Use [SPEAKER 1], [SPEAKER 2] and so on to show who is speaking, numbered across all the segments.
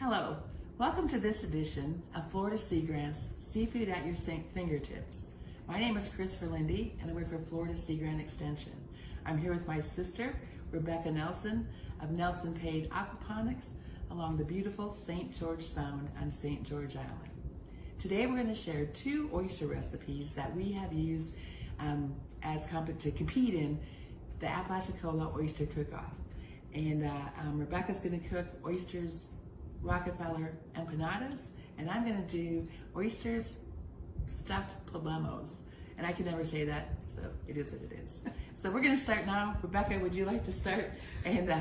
[SPEAKER 1] Hello, welcome to this edition of Florida Seagrant's Seafood at Your Fingertips. My name is Christopher Lindy and I work for Florida Sea Grant Extension. I'm here with my sister, Rebecca Nelson of Nelson Paid Aquaponics along the beautiful St. George Sound on St. George Island. Today we're going to share two oyster recipes that we have used to compete in the Apalachicola Oyster Cook-Off. And Rebecca's going to cook Oysters Rockefeller Empanadas, and I'm going to do Oysters Stuffed Poblanos. And I can never say that, so it is what it is. So we're going to start now. Rebecca, would you like to start and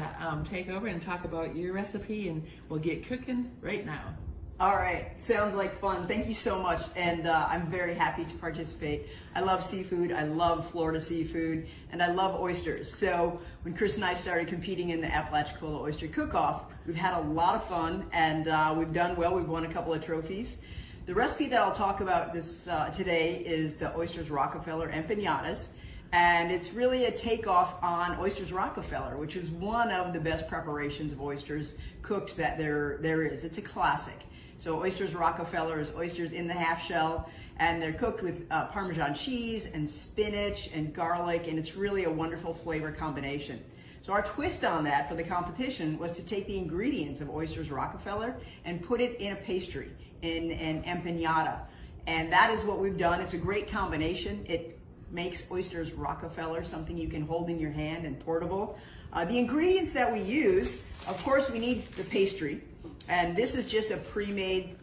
[SPEAKER 1] take over and talk about your recipe, and we'll get cooking right now.
[SPEAKER 2] All right, sounds like fun. Thank you so much, and I'm very happy to participate. I love seafood, I love Florida seafood, and I love oysters. So when Chris and I started competing in the Apalachicola Oyster Cook-Off, we've had a lot of fun, and we've done well. We've won a couple of trophies. The recipe that I'll talk about today is the Oysters Rockefeller Empanadas, and it's really a takeoff on Oysters Rockefeller, which is one of the best preparations of oysters cooked that there is. It's a classic. So Oysters Rockefeller is oysters in the half shell, and they're cooked with Parmesan cheese and spinach and garlic, and it's really a wonderful flavor combination. So our twist on that for the competition was to take the ingredients of Oysters Rockefeller and put it in a pastry, in an empanada. And that is what we've done. It's a great combination. It makes Oysters Rockefeller something you can hold in your hand and portable. The ingredients that we use, of course, we need the pastry. And this is just a pre-made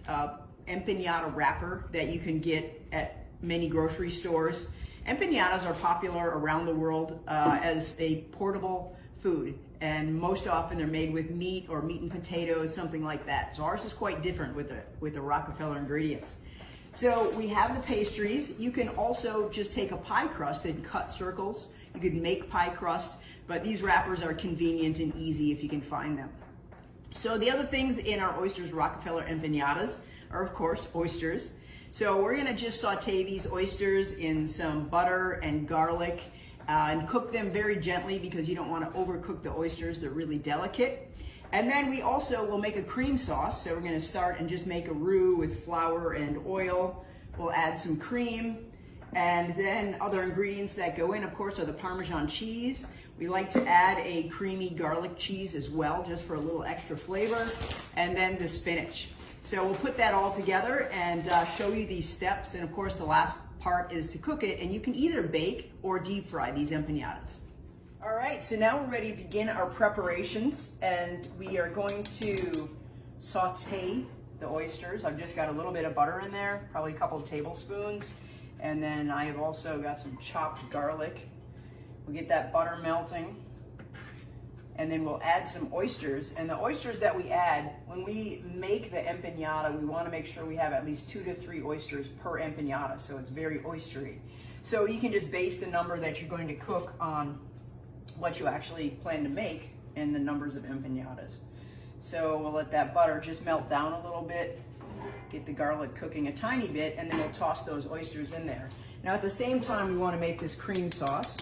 [SPEAKER 2] empanada wrapper that you can get at many grocery stores. Empanadas are popular around the world as a portable food, and most often they're made with meat or meat and potatoes, something like that. So ours is quite different with the Rockefeller ingredients. So we have the pastries. You can also just take a pie crust and cut circles. You could make pie crust, but these wrappers are convenient and easy if you can find them. So the other things in our Oysters Rockefeller Empanadas are, of course, oysters. So we're gonna just saute these oysters in some butter and garlic and cook them very gently because you don't wanna overcook the oysters, they're really delicate. And then we also will make a cream sauce. So we're gonna start and just make a roux with flour and oil. We'll add some cream, and then other ingredients that go in, of course, are the Parmesan cheese. We like to add a creamy garlic cheese as well, just for a little extra flavor, and then the spinach. So we'll put that all together and show you these steps, and of course the last part is to cook it, and you can either bake or deep fry these empanadas. All right, so now we're ready to begin our preparations, and we are going to saute the oysters. I've just got a little bit of butter in there, probably a couple of tablespoons, and then I have also got some chopped garlic. We'll get that butter melting, and then we'll add some oysters. And the oysters that we add, when we make the empanada, we want to make sure we have at least 2 to 3 oysters per empanada, so it's very oystery. So you can just base the number that you're going to cook on what you actually plan to make and the numbers of empanadas. So we'll let that butter just melt down a little bit, get the garlic cooking a tiny bit, and then we'll toss those oysters in there. Now at the same time, we want to make this cream sauce.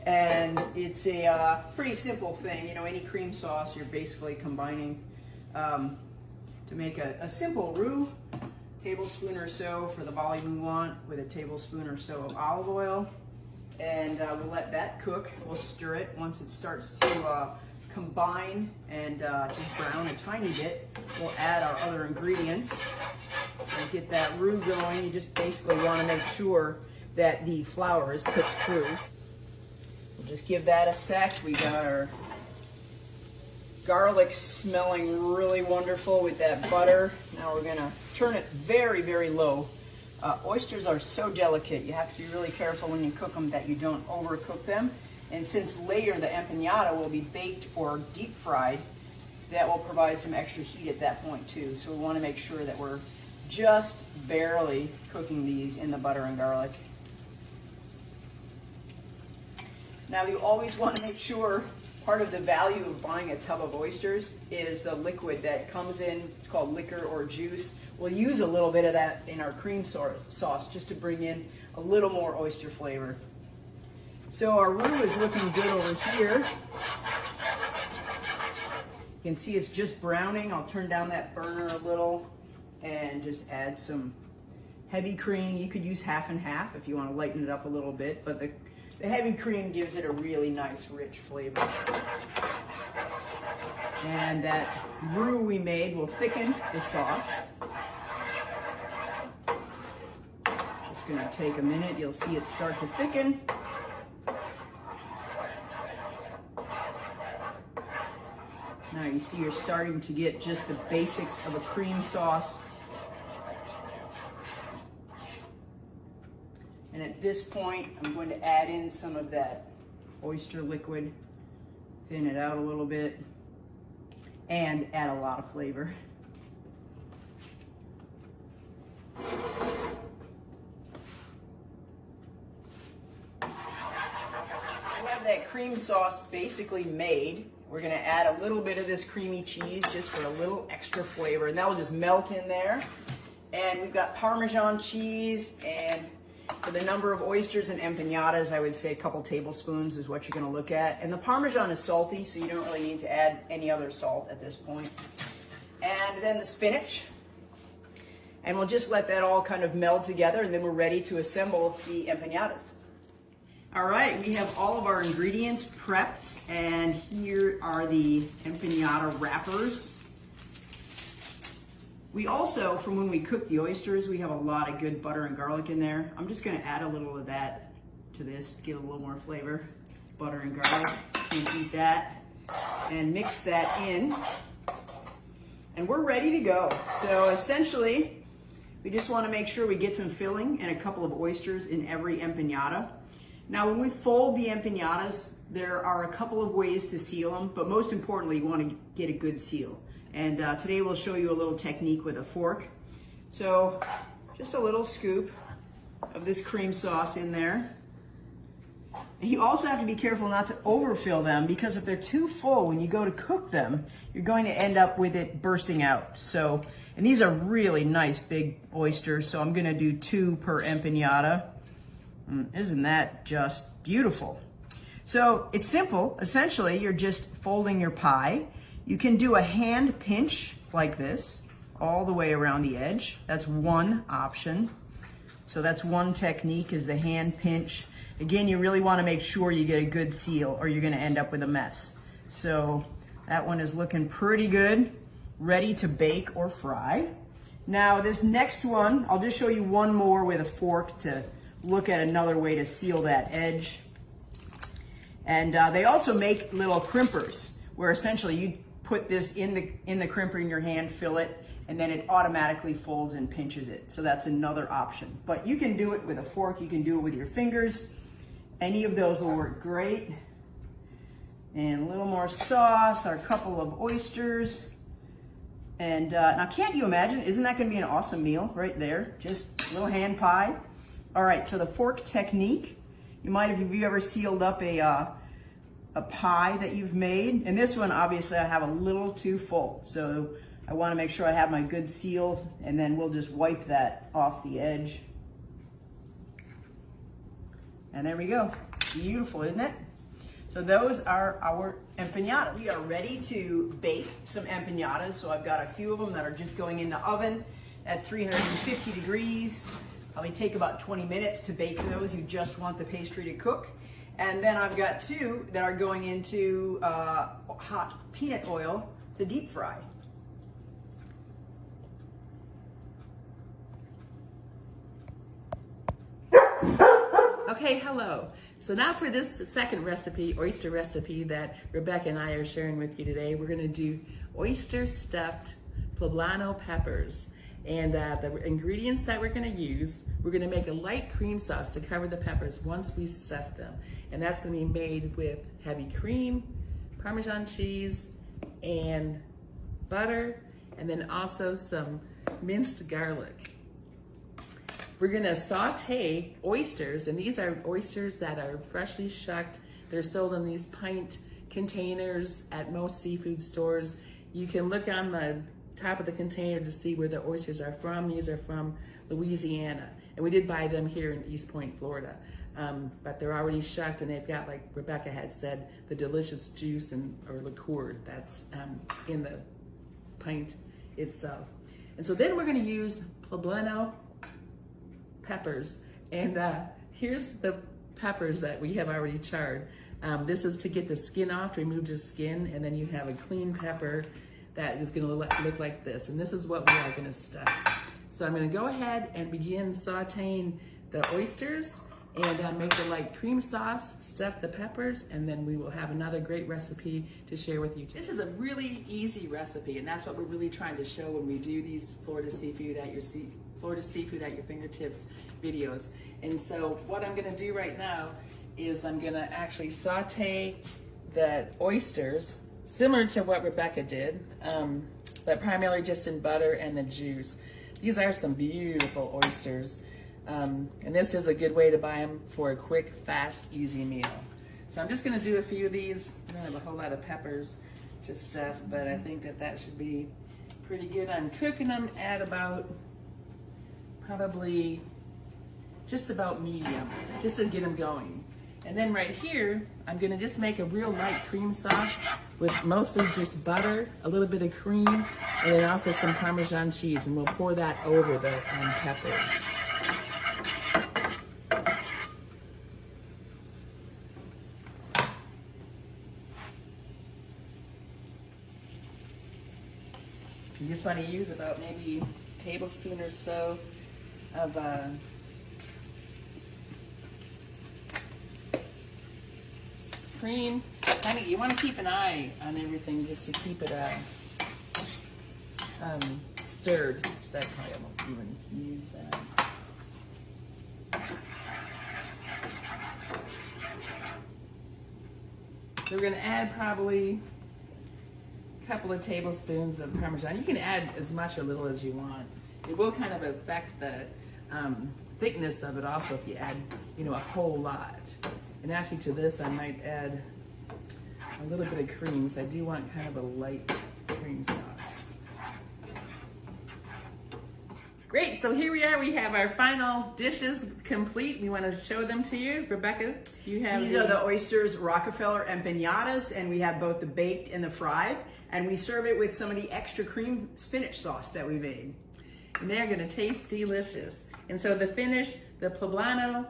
[SPEAKER 2] And it's a pretty simple thing. You know, any cream sauce, you're basically combining to make a simple roux, tablespoon or so for the volume we want, with a tablespoon or so of olive oil. And we'll let that cook. We'll stir it. Once it starts to combine and just brown a tiny bit, we'll add our other ingredients. So get that roux going. You just basically want to make sure that the flour is cooked through. We'll just give that a sec. We got our garlic smelling really wonderful with that butter. Now we're gonna turn it very, very low. Oysters are so delicate. You have to be really careful when you cook them that you don't overcook them. And since later the empanada will be baked or deep fried, that will provide some extra heat at that point too. So we want to make sure that we're just barely cooking these in the butter and garlic. Now you always want to make sure, part of the value of buying a tub of oysters is the liquid that comes in. It's called liquor or juice. We'll use a little bit of that in our cream sauce just to bring in a little more oyster flavor. So our roux is looking good over here. can see it's just browning. I'll turn down that burner a little and just add some heavy cream. You could use half and half if you want to lighten it up a little bit, but the heavy cream gives it a really nice, rich flavor. And that roux we made will thicken the sauce. Just gonna take a minute. You'll see it start to thicken. Now you see you're starting to get just the basics of a cream sauce. And at this point, I'm going to add in some of that oyster liquid, thin it out a little bit, and add a lot of flavor. I have that cream sauce basically made. We're gonna add a little bit of this creamy cheese just for a little extra flavor, and that will just melt in there. And we've got Parmesan cheese, and for the number of oysters and empanadas, I would say a couple tablespoons is what you're gonna look at. And the Parmesan is salty, so you don't really need to add any other salt at this point. And then the spinach. And we'll just let that all kind of meld together, and then we're ready to assemble the empanadas. All right, we have all of our ingredients prepped, and here are the empanada wrappers. We also, from when we cook the oysters, we have a lot of good butter and garlic in there. I'm just gonna add a little of that to this to give a little more flavor. Butter and garlic, can't beat that. And mix that in. And we're ready to go. So essentially, we just wanna make sure we get some filling and a couple of oysters in every empanada. Now, when we fold the empanadas, there are a couple of ways to seal them, but most importantly, you want to get a good seal. And today we'll show you a little technique with a fork. So, just a little scoop of this cream sauce in there. And you also have to be careful not to overfill them, because if they're too full, when you go to cook them, you're going to end up with it bursting out. So, and these are really nice big oysters, so I'm going to do 2 per empanada. Isn't that just beautiful? So it's simple. Essentially, you're just folding your pie. You can do a hand pinch like this all the way around the edge. That's one option. So that's one technique, is the hand pinch. Again, you really want to make sure you get a good seal, or you're going to end up with a mess. So that one is looking pretty good, ready to bake or fry. Now this next one, I'll just show you one more with a fork to look at another way to seal that edge. And they also make little crimpers, where essentially you put this in the crimper in your hand, fill it, and then it automatically folds and pinches it. So that's another option. But you can do it with a fork, you can do it with your fingers. Any of those will work great. And a little more sauce, our couple of oysters. And now, can't you imagine, isn't that gonna be an awesome meal right there? Just a little hand pie. All right, so the fork technique, you might have, you ever sealed up a pie that you've made? And this one, obviously, I have a little too full. So I wanna make sure I have my good seal, and then we'll just wipe that off the edge. And there we go. Beautiful, isn't it? So those are our empanadas. We are ready to bake some empanadas. So I've got a few of them that are just going in the oven at 350 degrees. Probably take about 20 minutes to bake those. You just want the pastry to cook. And then I've got 2 that are going into hot peanut oil to deep fry.
[SPEAKER 1] Okay, hello. So now for this second recipe, oyster recipe that Rebecca and I are sharing with you today, we're gonna do oyster stuffed poblano peppers. And the ingredients that we're gonna use, we're gonna make a light cream sauce to cover the peppers once we stuff them. And that's gonna be made with heavy cream, Parmesan cheese, and butter, and then also some minced garlic. We're gonna saute oysters, and these are oysters that are freshly shucked. They're sold in these pint containers at most seafood stores. You can look on the top of the container to see where the oysters are from. These are from Louisiana, and we did buy them here in East Point, Florida. but they're already shucked, and they've got, like Rebecca had said, the delicious juice or liqueur that's in the pint itself. And so then we're going to use Poblano peppers, and here's the peppers that we have already charred. This is to get the skin off, to remove the skin, and then you have a clean pepper that is going to look like this, and this is what we are going to stuff. So I'm going to go ahead and begin sauteing the oysters and make the light cream sauce, stuff the peppers, and then we will have another great recipe to share with you today. This is a really easy recipe, and that's what we're really trying to show when we do these Florida Seafood at Your Fingertips videos. And so what I'm gonna do right now is I'm gonna actually saute the oysters, similar to what Rebecca did, but primarily just in butter and the juice. These are some beautiful oysters. And this is a good way to buy them for a quick, fast, easy meal. So I'm just going to do a few of these. I don't have a whole lot of peppers to stuff, but I think that should be pretty good. I'm cooking them at about, probably just about medium, just to get them going. And then right here, I'm going to just make a real light cream sauce with mostly just butter, a little bit of cream, and then also some Parmesan cheese, and we'll pour that over the peppers. You just want to use about maybe a tablespoon or so of cream. You want to keep an eye on everything just to keep it stirred. So that probably I won't even use that. So we're going to add probably couple of tablespoons of Parmesan. You can add as much or little as you want. It will kind of affect the thickness of it also if you add, a whole lot. And actually to this I might add a little bit of cream, so I do want kind of a light cream sauce. Great, so here we are. We have our final dishes complete. We want to show them to you. Rebecca, you have
[SPEAKER 2] these are the Oysters Rockefeller Empanadas, and we have both the baked and the fried, and we serve it with some of the extra cream spinach sauce that we made.
[SPEAKER 1] And they're going to taste delicious. And so the finish, the Poblano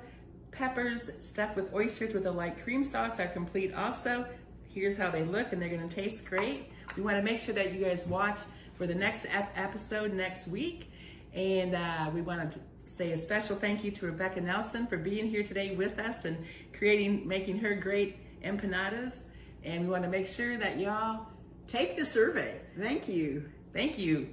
[SPEAKER 1] peppers stuffed with oysters with a light cream sauce are complete also. Here's how they look, and they're going to taste great. We want to make sure that you guys watch for the next episode next week. And we want to say a special thank you to Rebecca Nelson for being here today with us and making her great empanadas. And we want to make sure that y'all
[SPEAKER 2] take the survey. Thank you.
[SPEAKER 1] Thank you.